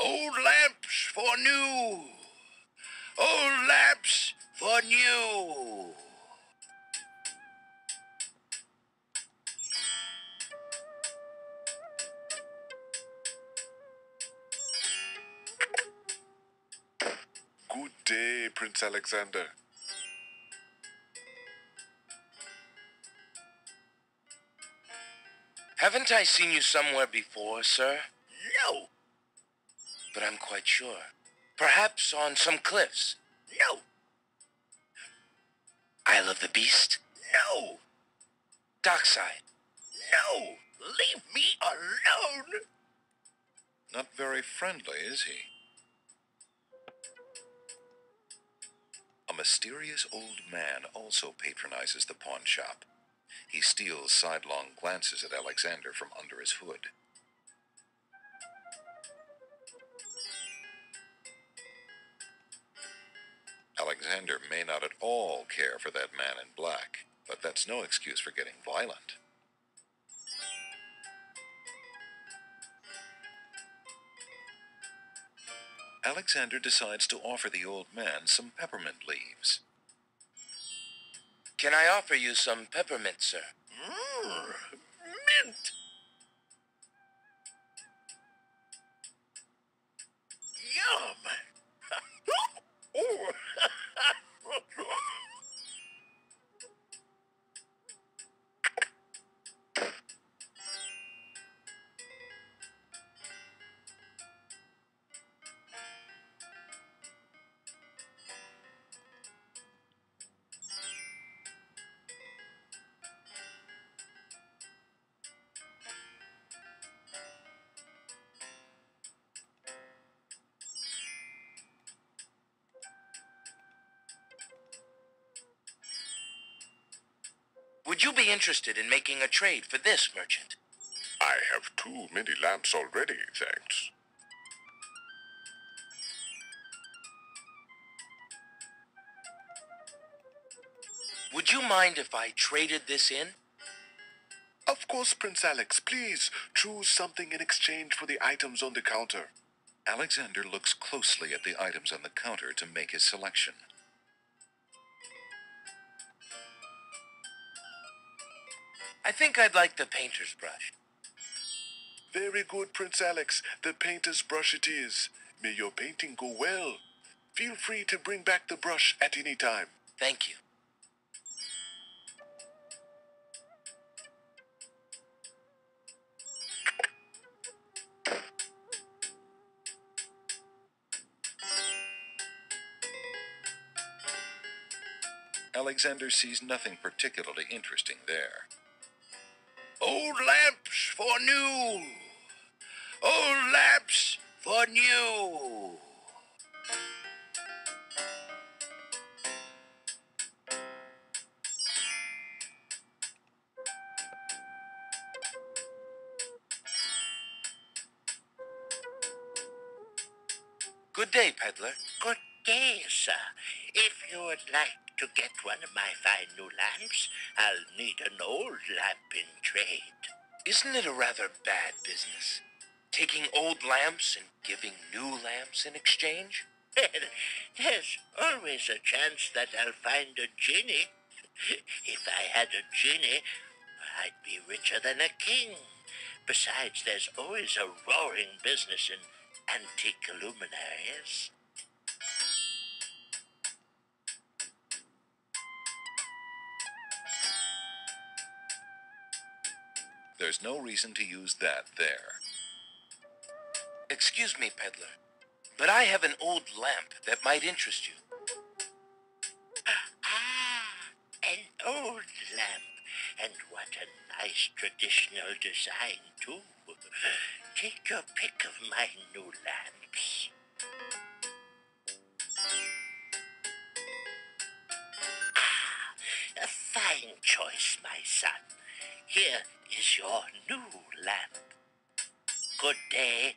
Old lamps for new. Old lamps for new. Good day, Prince Alexander. Haven't I seen you somewhere before, sir? No. But I'm quite sure. Perhaps on some cliffs. No. Isle of the Beast? No. Dockside? No. Leave me alone. Not very friendly, is he? A mysterious old man also patronizes the pawn shop. He steals sidelong glances at Alexander from under his hood. Alexander may not at all care for that man in black, but that's no excuse for getting violent. Alexander decides to offer the old man some peppermint leaves. Can I offer you some peppermint, sir? Mint! Yum! Oh. Would you be interested in making a trade for this, merchant? I have too many lamps already, thanks. Would you mind if I traded this in? Of course, Prince Alex. Please choose something in exchange for the items on the counter. Alexander looks closely at the items on the counter to make his selection. I think I'd like the painter's brush. Very good, Prince Alex. The painter's brush it is. May your painting go well. Feel free to bring back the brush at any time. Thank you. Alexander sees nothing particularly interesting there. Old lamps for new. Old lamps for new. Good day, peddler. Good day, sir. If you would like to get one of my fine new lamps, I'll need an old lamp in trade. Isn't it a rather bad business? Taking old lamps and giving new lamps in exchange? There's always a chance that I'll find a genie. If I had a genie, I'd be richer than a king. Besides, there's always a roaring business in antique luminaries. There's no reason to use that there. Excuse me, peddler, but I have an old lamp that might interest you. An old lamp. And what a nice traditional design, too. Take your pick of my new lamps. A fine choice, my son. Here is your new lamp. Good day,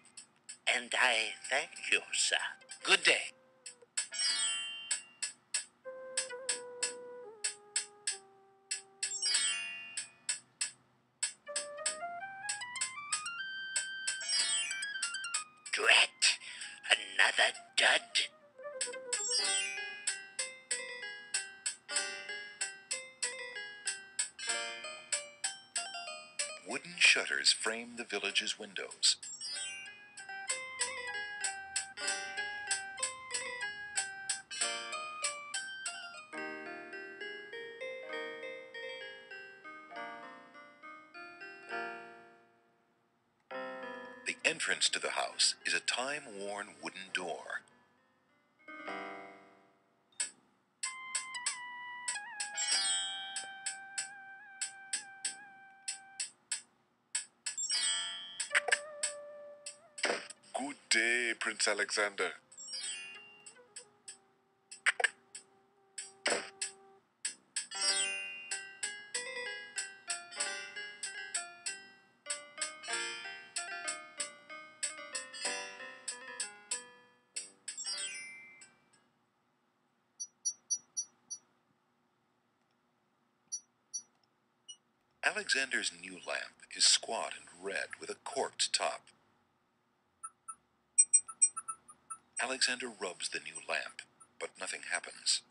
and I thank you, sir. Good day. Drat! another dud. Wooden shutters frame the village's windows. The entrance to the house is a time-worn wooden door. Good day, Prince Alexander. Alexander's new lamp is squat and red with a corked top. Alexander rubs the new lamp, but nothing happens.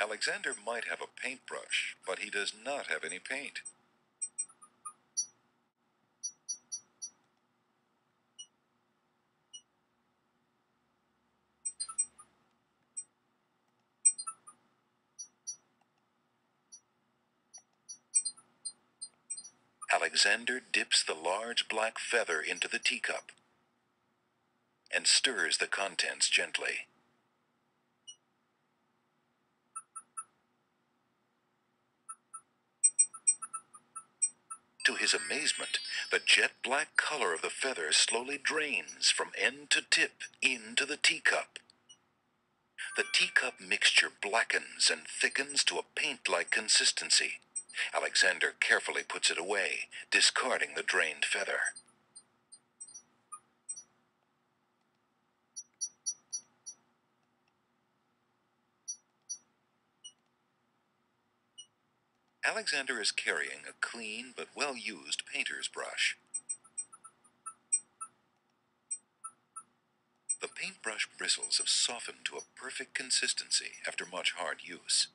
Alexander might have a paintbrush, but he does not have any paint. Alexander dips the large black feather into the teacup and stirs the contents gently. To his amazement, the jet-black color of the feather slowly drains from end to tip into the teacup. The teacup mixture blackens and thickens to a paint-like consistency. Alexander carefully puts it away, discarding the drained feather. Alexander is carrying a clean but well-used painter's brush. The paintbrush bristles have softened to a perfect consistency after much hard use.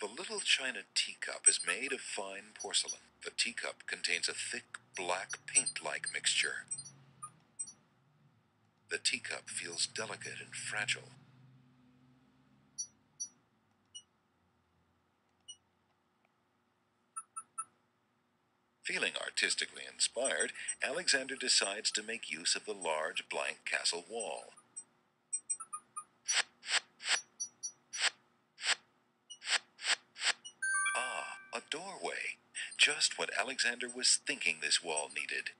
The little china teacup is made of fine porcelain. The teacup contains a thick, black, paint-like mixture. The teacup feels delicate and fragile. Feeling artistically inspired, Alexander decides to make use of the large blank castle wall. Ah, a doorway. Just what Alexander was thinking this wall needed.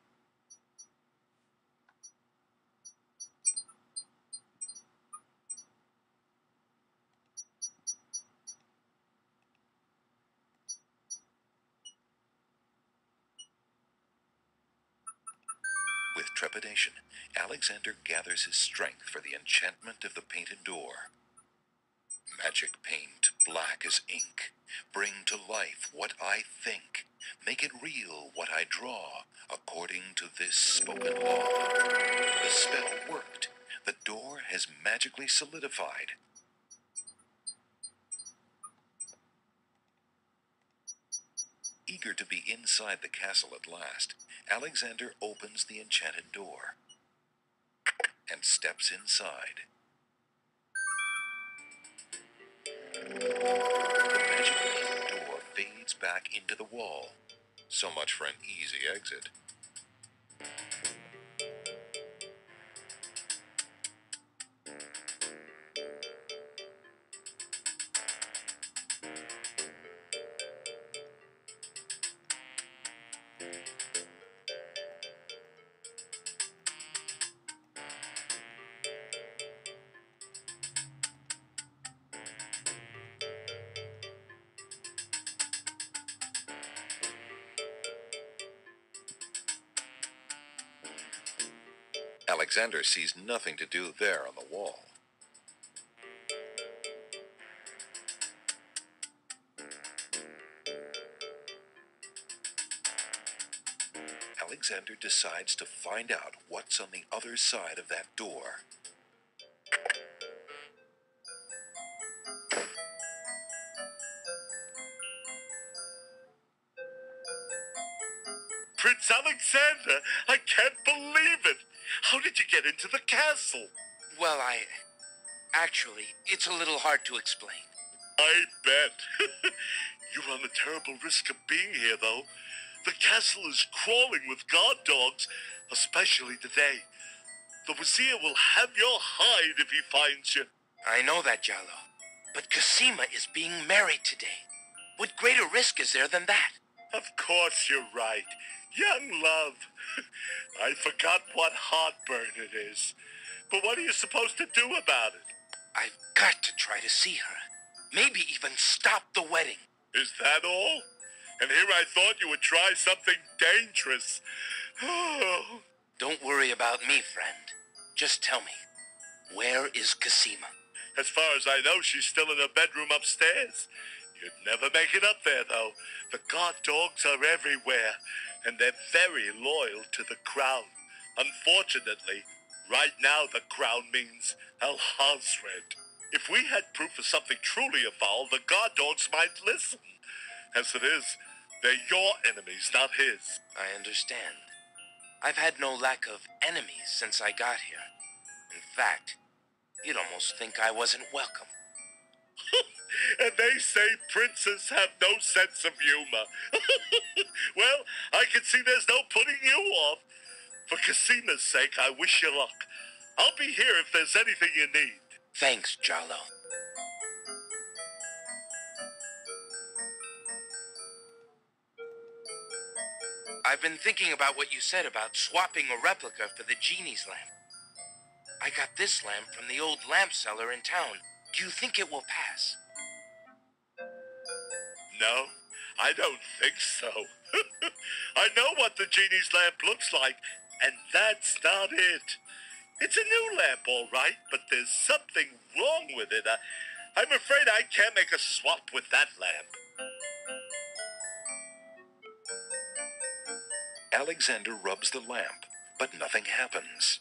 With trepidation, Alexander gathers his strength for the enchantment of the painted door. Magic paint, black as ink. Bring to life what I think. Make it real what I draw, according to this spoken law. The spell worked. The door has magically solidified. Eager to be inside the castle at last, Alexander opens the enchanted door and steps inside. The magic painted door fades back into the wall. So much for an easy exit. Alexander sees nothing to do there on the wall. Alexander decides to find out what's on the other side of that door. Prince Alexander, I can't believe it. How did you get into the castle? Well, actually, it's a little hard to explain. I bet. You run the terrible risk of being here, though. The castle is crawling with guard dogs, especially today. The vizier will have your hide if he finds you. I know that, Jollo. But Cosima is being married today. What greater risk is there than that? Of course you're right. Young love. I forgot what heartburn it is. But what are you supposed to do about it? I've got to try to see her. Maybe even stop the wedding. Is that all? And here I thought you would try something dangerous. Oh. Don't worry about me, friend. Just tell me, where is Cosima? As far as I know, she's still in her bedroom upstairs. You'd never make it up there, though. The guard dogs are everywhere, and they're very loyal to the crown. Unfortunately, right now the crown means Alhazred. If we had proof of something truly foul, the guard dogs might listen. As it is, they're your enemies, not his. I understand. I've had no lack of enemies since I got here. In fact, you'd almost think I wasn't welcome. And they say princes have no sense of humor. Well, I can see there's no putting you off. For Cosima's sake, I wish you luck. I'll be here if there's anything you need. Thanks, Jollo. I've been thinking about what you said about swapping a replica for the genie's lamp. I got this lamp from the old lamp seller in town. Do you think it will pass? No, I don't think so. I know what the genie's lamp looks like, and that's not it. It's a new lamp, all right, but there's something wrong with it. I'm afraid I can't make a swap with that lamp. Alexander rubs the lamp, but nothing happens.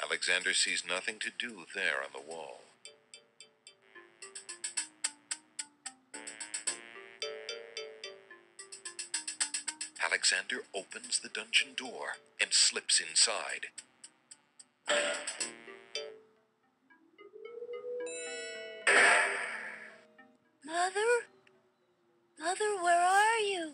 Alexander sees nothing to do there on the wall. Alexander opens the dungeon door and slips inside. Mother? Mother, where are you?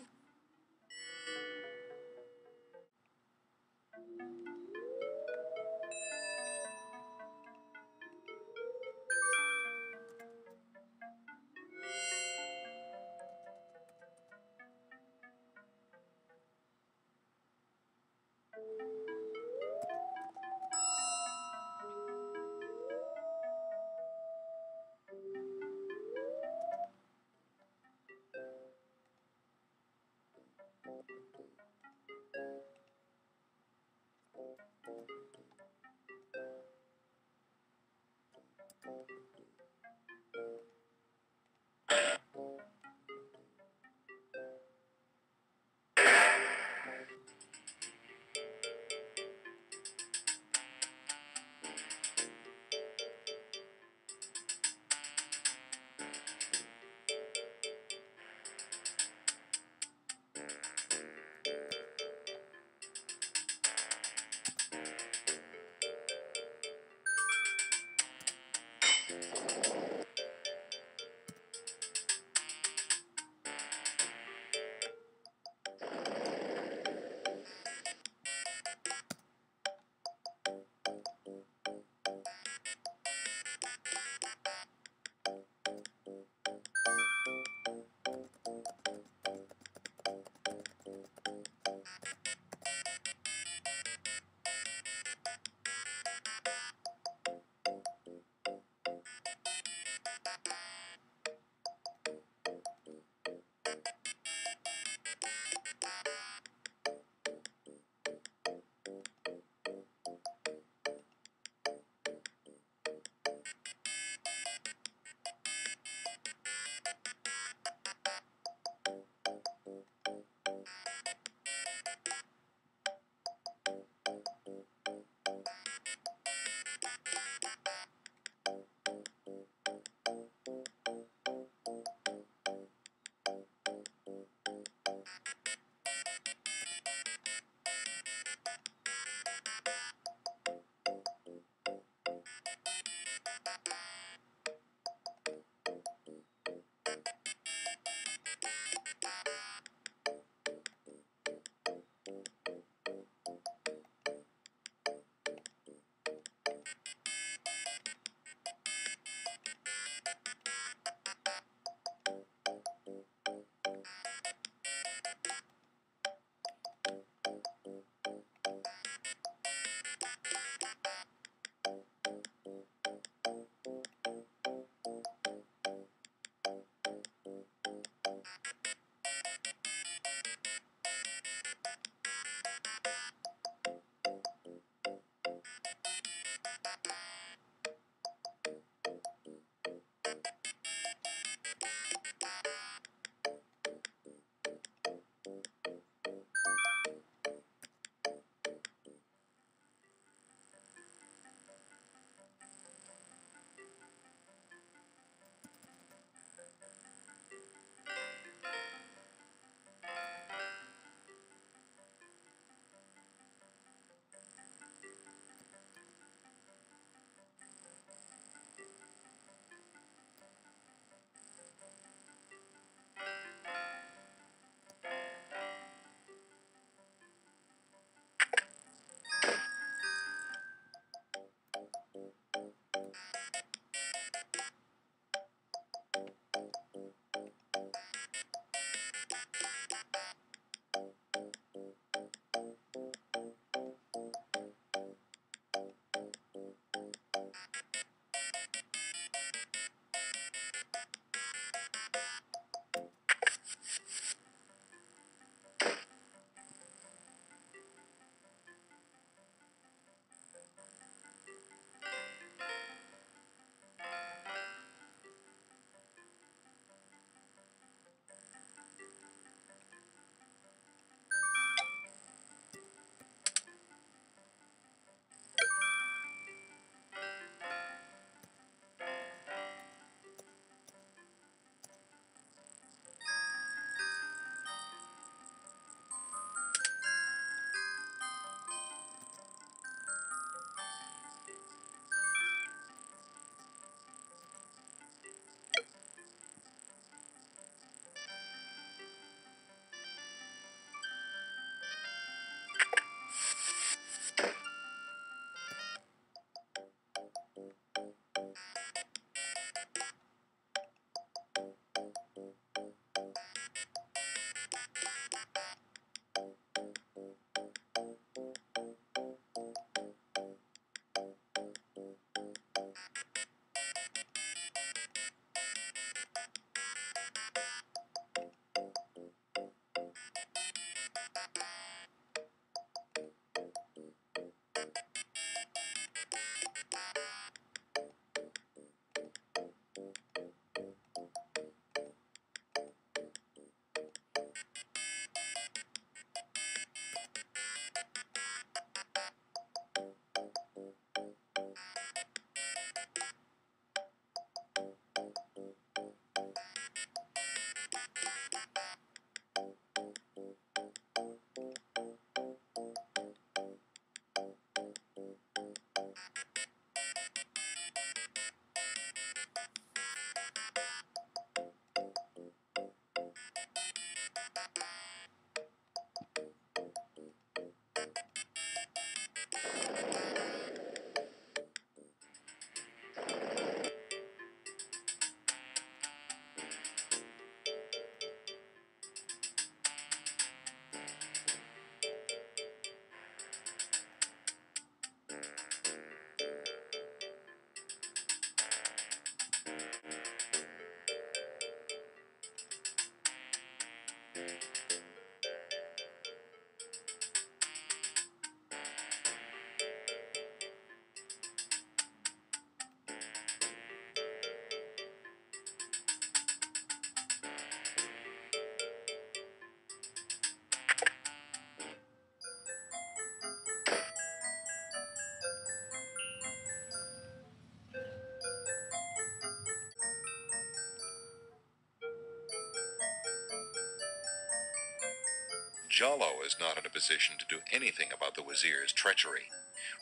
Jollo is not in a position to do anything about the vizier's treachery.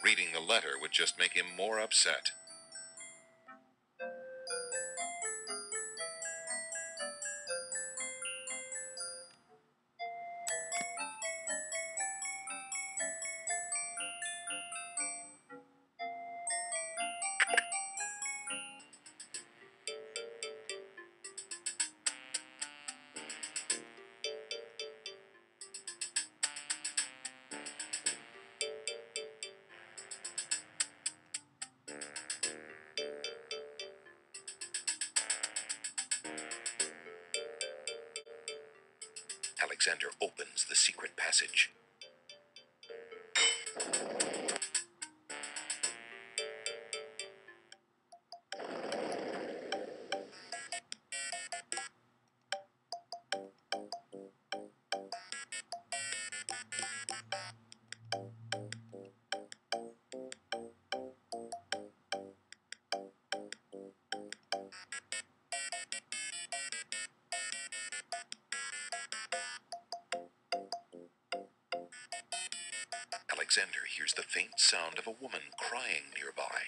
Reading the letter would just make him more upset. Alexander opens the secret passage. Alexander hears the faint sound of a woman crying nearby.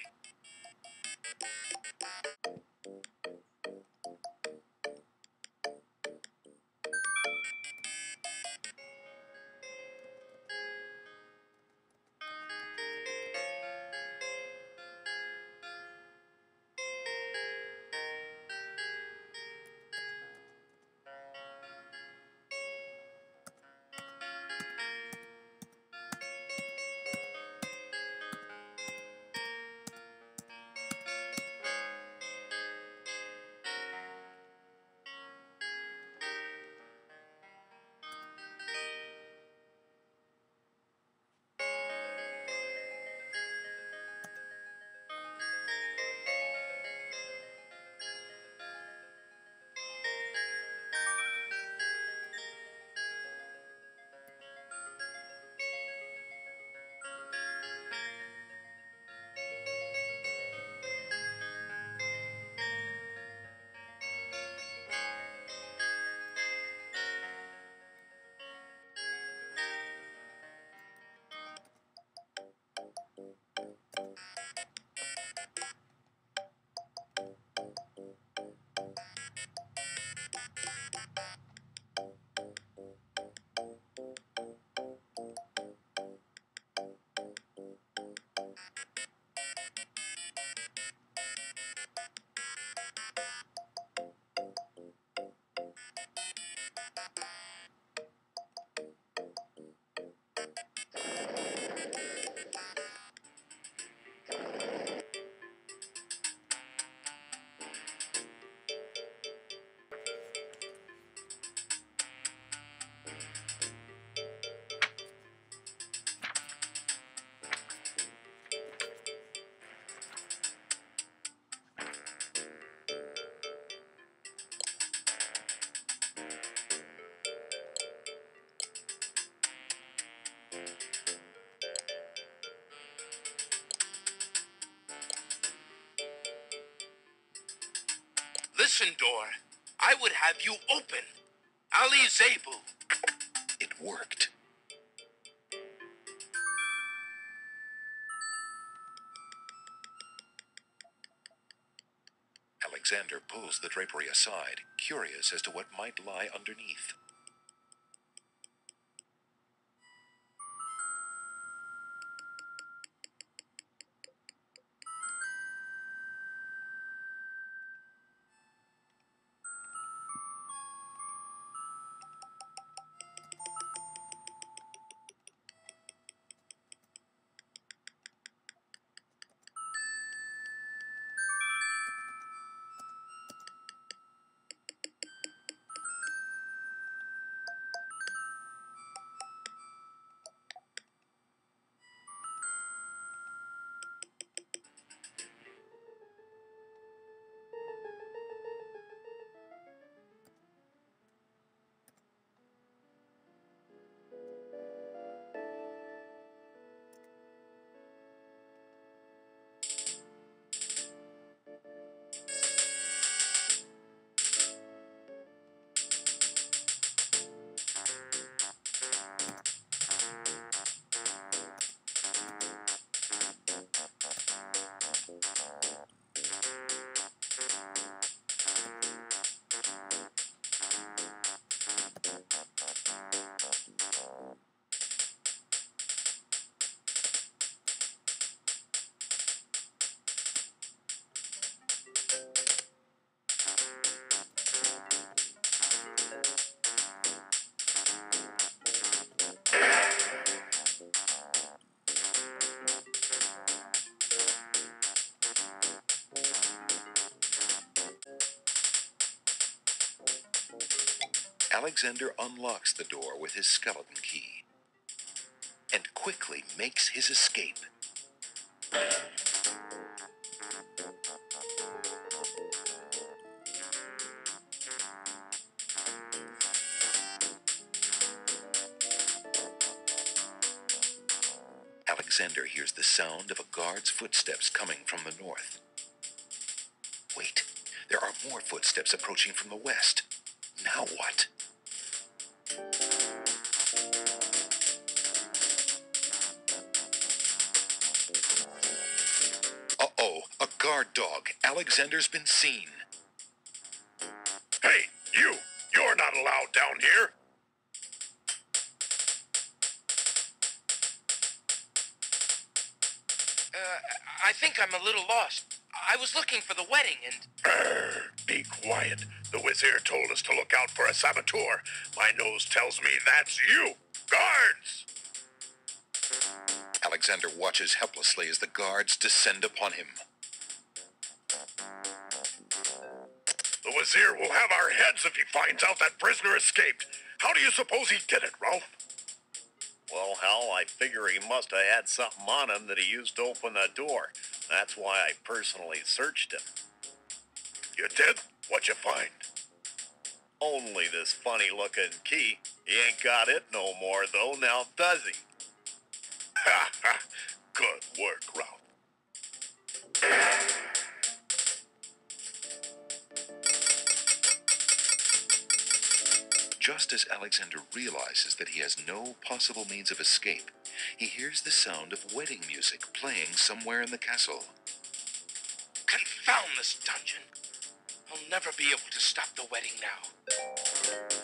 Listen, door. I would have you open. Ali Zebu. It worked. Alexander pulls the drapery aside, curious as to what might lie underneath. Alexander unlocks the door with his skeleton key and quickly makes his escape. Alexander hears the sound of a guard's footsteps coming from the north. Wait, there are more footsteps approaching from the west. Now what? Uh-oh, a guard dog. Alexander's been seen. Hey, you! You're not allowed down here! I think I'm a little lost. I was looking for the wedding and... Be quiet. The vizier told us to look out for a saboteur. My nose tells me that's you! Guards! Alexander watches helplessly as the guards descend upon him. The vizier will have our heads if he finds out that prisoner escaped. How do you suppose he did it, Ralph? Well, Hal, I figure he must have had something on him that he used to open the door. That's why I personally searched him. You did? What'd you find? Only this funny-looking key. He ain't got it no more, though, now does he? Ha ha! Good work, Ralph. Just as Alexander realizes that he has no possible means of escape, he hears the sound of wedding music playing somewhere in the castle. Confound this dungeon. I'll never be able to stop the wedding now.